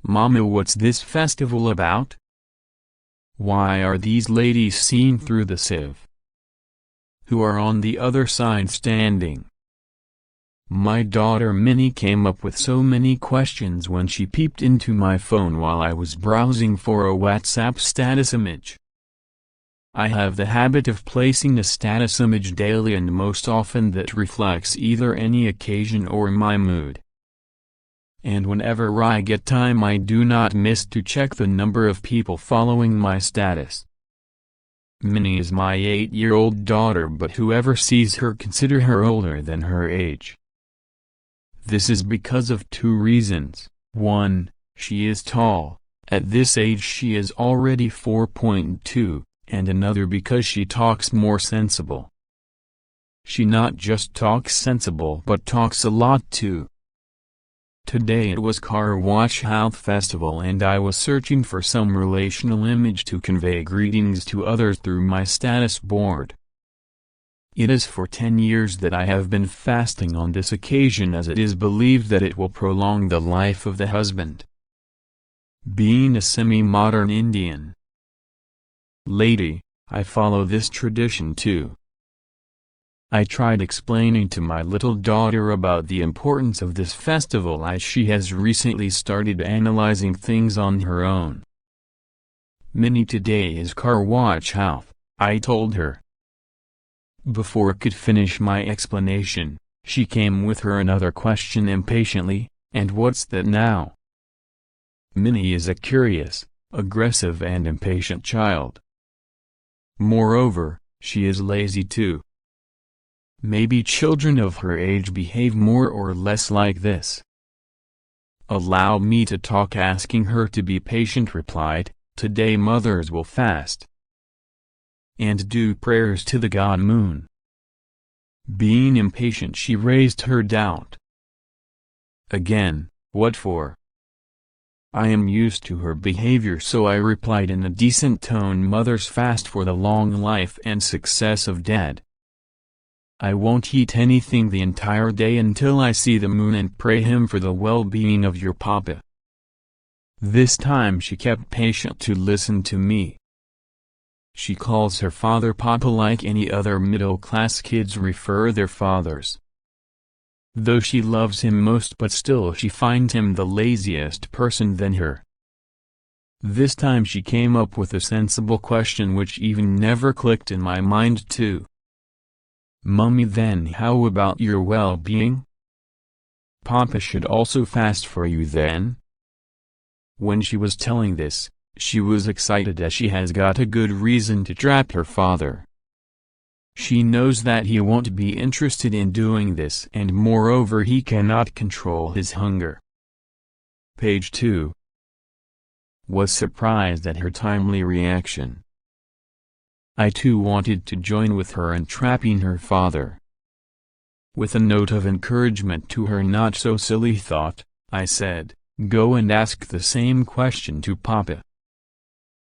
Mama, what's this festival about? Why are these ladies seen through the sieve? Who are on the other side standing? My daughter Minnie came up with so many questions when she peeped into my phone while I was browsing for a WhatsApp status image. I have the habit of placing a status image daily, and most often that reflects either any occasion or my mood. And whenever I get time, I do not miss to check the number of people following my status. Minnie is my 8-year-old daughter, but whoever sees her consider her older than her age. This is because of 2 reasons. 1, she is tall, at this age she is already 4.2, and another because she talks more sensible. She not just talks sensible but talks a lot too. Today it was Car Wash Health Festival and I was searching for some relational image to convey greetings to others through my status board. It is for 10 years that I have been fasting on this occasion, as it is believed that it will prolong the life of the husband. Being a semi-modern Indian lady, I follow this tradition too. I tried explaining to my little daughter about the importance of this festival, as she has recently started analyzing things on her own. Minnie, today is Car Wash Health, I told her. Before I could finish my explanation, she came with her another question impatiently, and what's that now? Minnie is a curious, aggressive and impatient child. Moreover, she is lazy too. Maybe children of her age behave more or less like this. Allow me to talk. Asking her to be patient, replied, today mothers will fast and do prayers to the god moon. Being impatient, she raised her doubt. Again, what for? I am used to her behavior, so I replied in a decent tone, mothers fast for the long life and success of dead. I won't eat anything the entire day until I see the moon and pray him for the well-being of your papa. This time she kept patient to listen to me. She calls her father Papa like any other middle-class kids refer their fathers. Though she loves him most, but still she finds him the laziest person than her. This time she came up with a sensible question which even never clicked in my mind too. Mummy, then how about your well-being? Papa should also fast for you then? When she was telling this, she was excited, as she has got a good reason to trap her father. She knows that he won't be interested in doing this, and moreover he cannot control his hunger. Page 2. Was surprised at her timely reaction. I too wanted to join with her in trapping her father. With a note of encouragement to her not so silly thought, I said, go and ask the same question to Papa.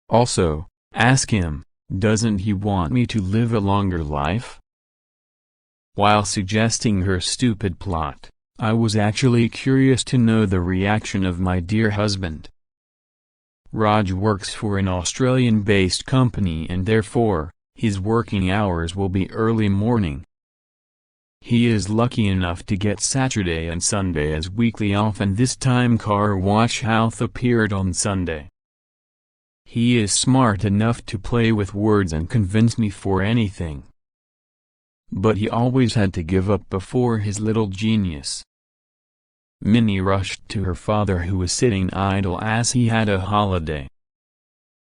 Also, ask him, doesn't he want me to live a longer life? While suggesting her stupid plot, I was actually curious to know the reaction of my dear husband. Raj works for an Australian-based company and therefore, his working hours will be early morning. He is lucky enough to get Saturday and Sunday as weekly off, and this time Car Wash Health appeared on Sunday. He is smart enough to play with words and convince me for anything. But he always had to give up before his little genius. Minnie rushed to her father, who was sitting idle as he had a holiday.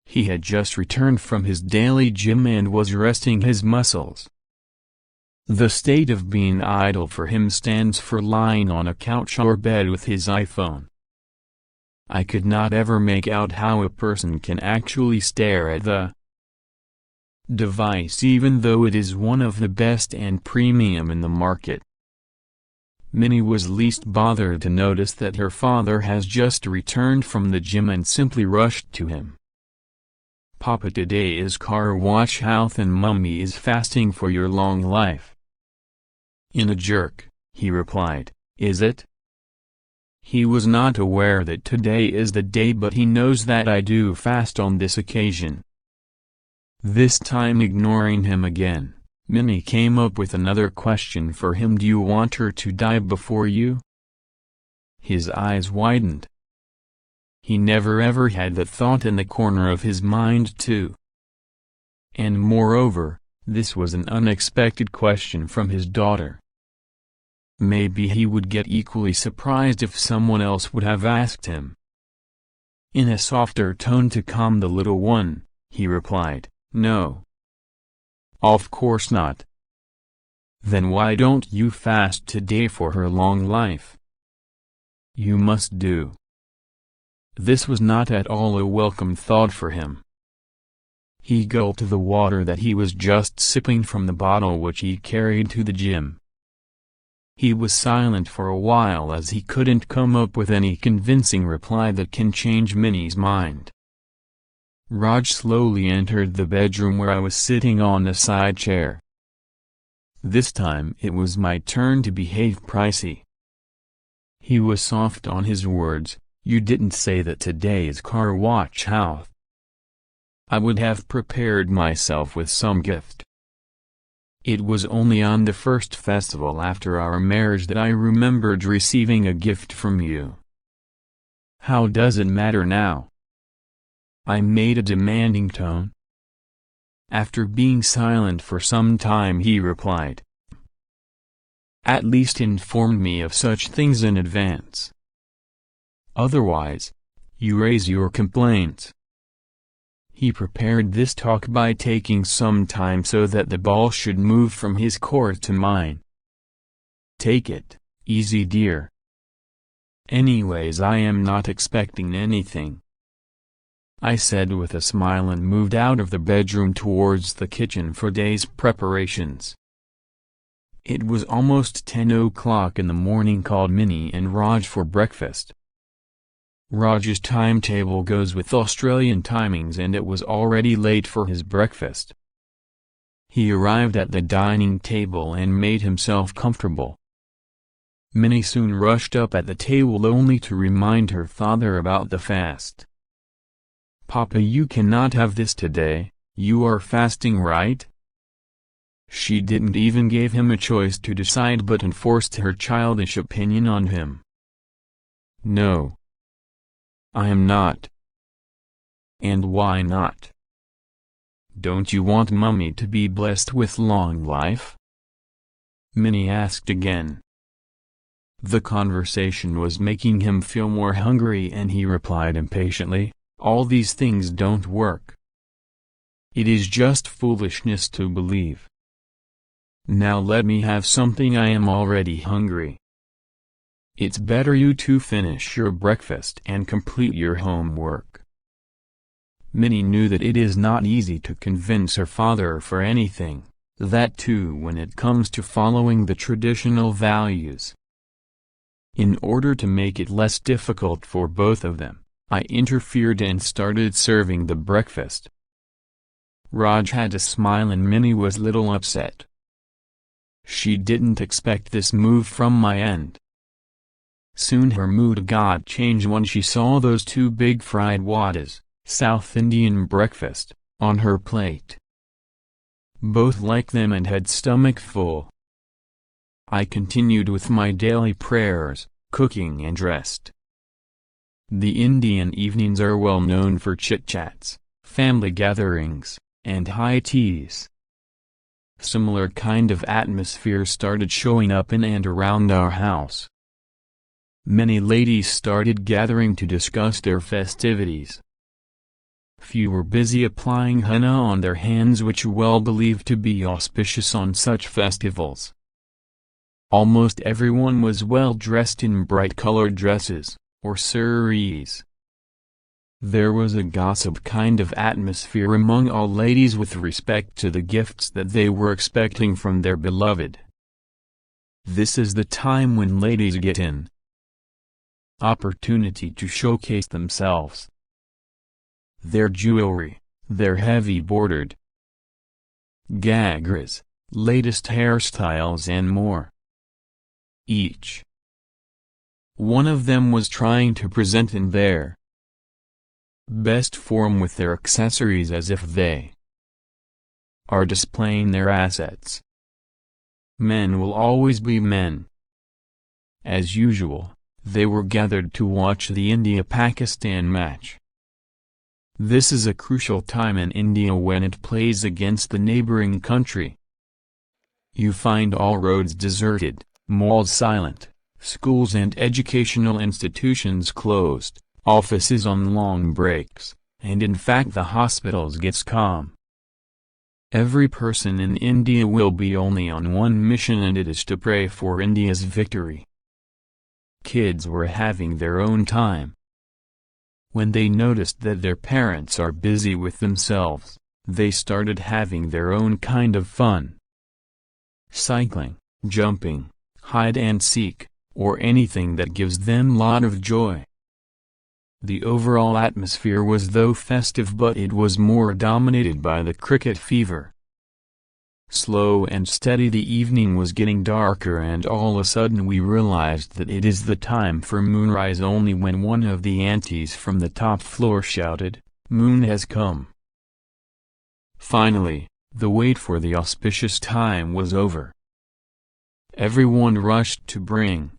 He had just returned from his daily gym and was resting his muscles. The state of being idle for him stands for lying on a couch or bed with his iPhone. I could not ever make out how a person can actually stare at the device, even though it is one of the best and premium in the market. Minnie was least bothered to notice that her father has just returned from the gym and simply rushed to him. Papa, today is Car Wash Health and Mummy is fasting for your long life. In a jerk, he replied, is it? He was not aware that today is the day, but he knows that I do fast on this occasion. This time, ignoring him again, Minnie came up with another question for him. Do you want her to die before you? His eyes widened. He never ever had that thought in the corner of his mind too. And moreover, this was an unexpected question from his daughter. Maybe he would get equally surprised if someone else would have asked him. In a softer tone to calm the little one, he replied, "No. Of course not." "Then why don't you fast today for her long life?" "You must do." This was not at all a welcome thought for him. He gulped the water that he was just sipping from the bottle which he carried to the gym. He was silent for a while as he couldn't come up with any convincing reply that can change Minnie's mind. Raj slowly entered the bedroom where I was sitting on a side chair. This time it was my turn to behave pricey. He was soft on his words. "You didn't say that today is car wash house. I would have prepared myself with some gift. It was only on the first festival after our marriage that I remembered receiving a gift from you. How does it matter now?" I made a demanding tone. After being silent for some time, he replied, "At least inform me of such things in advance. Otherwise, you raise your complaints." He prepared this talk by taking some time so that the ball should move from his court to mine. "Take it easy, dear. Anyways, I am not expecting anything," I said with a smile, and moved out of the bedroom towards the kitchen for day's preparations. It was almost 10 o'clock in the morning. Called Minnie and Raj for breakfast. Raj's timetable goes with Australian timings, and it was already late for his breakfast. He arrived at the dining table and made himself comfortable. Minnie soon rushed up at the table only to remind her father about the fast. "Papa, you cannot have this today. You are fasting, right?" She didn't even give him a choice to decide, but enforced her childish opinion on him. "No. I am not." "And why not? Don't you want Mummy to be blessed with long life?" Minnie asked again. The conversation was making him feel more hungry, and he replied impatiently, "All these things don't work. It is just foolishness to believe. Now let me have something, I am already hungry." "It's better you two finish your breakfast and complete your homework." Minnie knew that it is not easy to convince her father for anything, that too when it comes to following the traditional values. In order to make it less difficult for both of them, I interfered and started serving the breakfast. Raj had a smile and Minnie was little upset. She didn't expect this move from my end. Soon her mood got changed when she saw those two big fried wadas, South Indian breakfast, on her plate. Both liked them and had stomach full. I continued with my daily prayers, cooking and rest. The Indian evenings are well known for chit-chats, family gatherings, and high teas. Similar kind of atmosphere started showing up in and around our house. Many ladies started gathering to discuss their festivities. Few were busy applying henna on their hands, which well believed to be auspicious on such festivals. Almost everyone was well dressed in bright-colored dresses, or saris. There was a gossip kind of atmosphere among all ladies with respect to the gifts that they were expecting from their beloved. This is the time when ladies get an opportunity to showcase themselves. Their jewelry, their heavy bordered gagras, latest hairstyles and more. Each One of them was trying to present in their best form with their accessories as if they are displaying their assets. Men will always be men. As usual, they were gathered to watch the India-Pakistan match. This is a crucial time in India when it plays against the neighboring country. You find all roads deserted, malls silent, schools and educational institutions closed, offices on long breaks, and in fact the hospitals gets calm. Every person in India will be only on one mission, and it is to pray for India's victory. Kids were having their own time. When they noticed that their parents are busy with themselves, they started having their own kind of fun. Cycling, jumping, hide and seek, or anything that gives them lot of joy. The overall atmosphere was though festive, but it was more dominated by the cricket fever. Slow and steady the evening was getting darker, and all of a sudden we realized that it is the time for moonrise only when one of the aunties from the top floor shouted, "Moon has come." Finally, the wait for the auspicious time was over. Everyone rushed to bring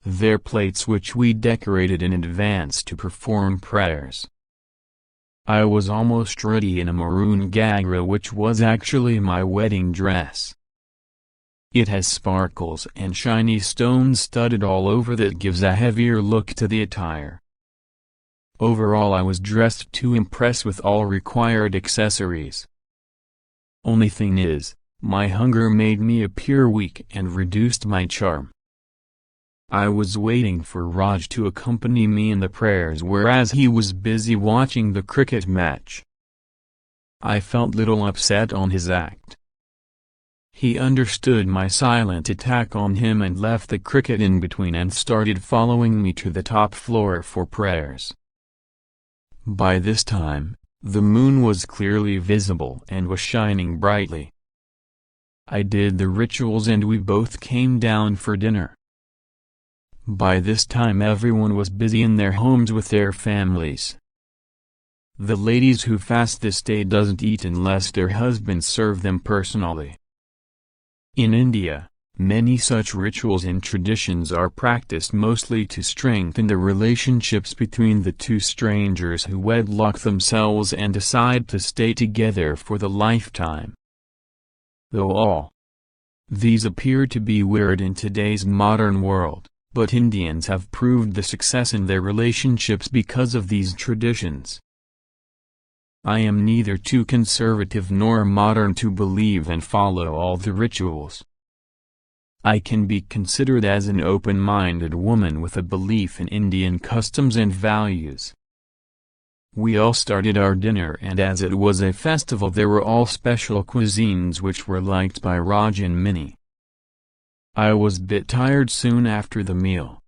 their plates, which we decorated in advance to perform prayers. I was almost ready in a maroon ghagra, which was actually my wedding dress. It has sparkles and shiny stones studded all over that gives a heavier look to the attire. Overall I was dressed to impress with all required accessories. Only thing is, my hunger made me appear weak and reduced my charm. I was waiting for Raj to accompany me in the prayers, whereas he was busy watching the cricket match. I felt little upset on his act. He understood my silent attack on him and left the cricket in between and started following me to the top floor for prayers. By this time, the moon was clearly visible and was shining brightly. I did the rituals and we both came down for dinner. By this time everyone was busy in their homes with their families. The ladies who fast this day doesn't eat unless their husbands serve them personally. In India, many such rituals and traditions are practiced mostly to strengthen the relationships between the two strangers who wedlock themselves and decide to stay together for the lifetime. Though all these appear to be weird in today's modern world, but Indians have proved the success in their relationships because of these traditions. I am neither too conservative nor modern to believe and follow all the rituals. I can be considered as an open-minded woman with a belief in Indian customs and values. We all started our dinner, and as it was a festival there were all special cuisines which were liked by Raj and Minnie. I was bit tired soon after the meal.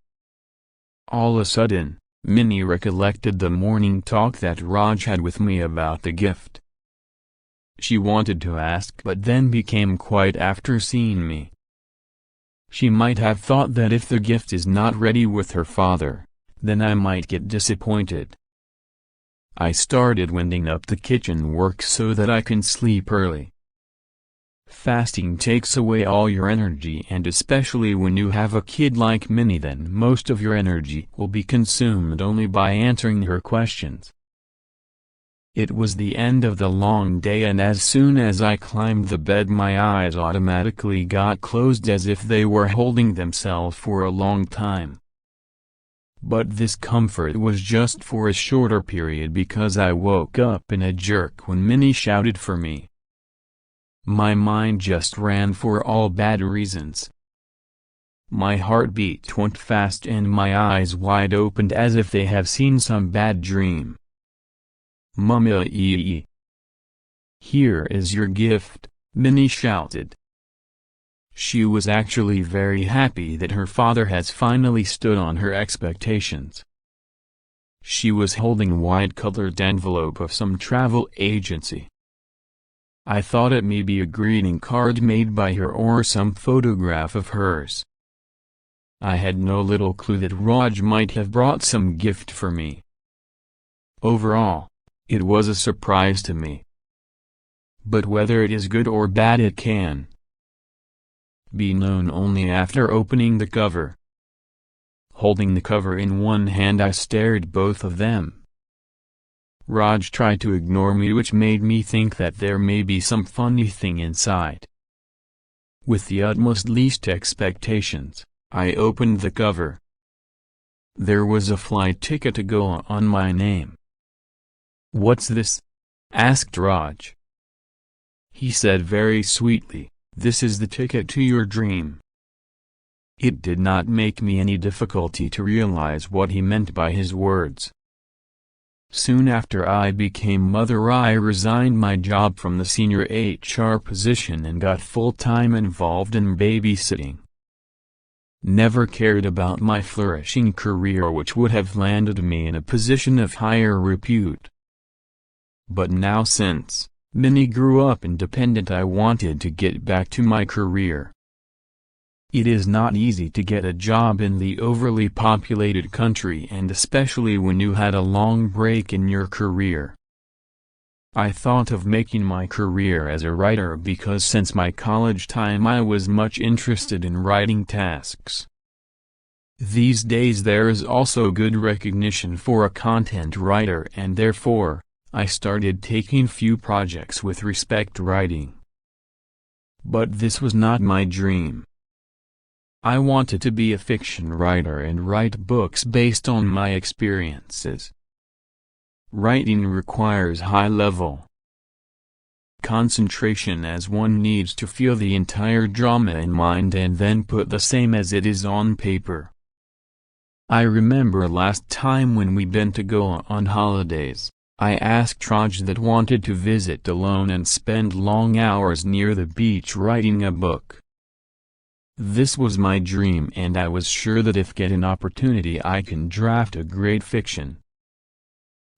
All of a sudden, Minnie recollected the morning talk that Raj had with me about the gift. She wanted to ask but then became quiet after seeing me. She might have thought that if the gift is not ready with her father, then I might get disappointed. I started winding up the kitchen work so that I can sleep early. Fasting takes away all your energy, and especially when you have a kid like Minnie, then most of your energy will be consumed only by answering her questions. It was the end of the long day, and as soon as I climbed the bed my eyes automatically got closed as if they were holding themselves for a long time. But this comfort was just for a shorter period because I woke up in a jerk when Minnie shouted for me. My mind just ran for all bad reasons. My heartbeat went fast and my eyes wide opened as if they have seen some bad dream. "Mummy, here is your gift," Minnie shouted. She was actually very happy that her father has finally stood on her expectations. She was holding a white-colored envelope of some travel agency. I thought it may be a greeting card made by her or some photograph of hers. I had no little clue that Raj might have brought some gift for me. Overall, it was a surprise to me. But whether it is good or bad, it can be known only after opening the cover. Holding the cover in one hand, I stared at both of them. Raj tried to ignore me, which made me think that there may be some funny thing inside. With the utmost least expectations, I opened the cover. There was a flight ticket to Goa on my name. "What's this?" asked Raj. He said very sweetly, "This is the ticket to your dream." It did not make me any difficulty to realize what he meant by his words. Soon after I became mother, I resigned my job from the senior HR position and got full-time involved in babysitting. Never cared about my flourishing career, which would have landed me in a position of higher repute. But now, since Minnie grew up independent, I wanted to get back to my career. It is not easy to get a job in the overly populated country, and especially when you had a long break in your career. I thought of making my career as a writer because since my college time I was much interested in writing tasks. These days there is also good recognition for a content writer, and therefore, I started taking few projects with respect to writing. But this was not my dream. I wanted to be a fiction writer and write books based on my experiences. Writing requires high-level concentration, as one needs to feel the entire drama in mind and then put the same as it is on paper. I remember last time when we been to Goa on holidays, I asked Raj that wanted to visit alone and spend long hours near the beach writing a book. This was my dream, and I was sure that if get an opportunity I can draft a great fiction.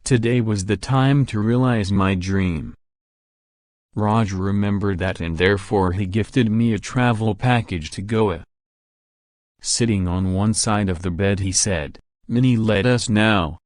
Today was the time to realize my dream. Raj remembered that, and therefore he gifted me a travel package to Goa. Sitting on one side of the bed, he said, "Minnie, let us now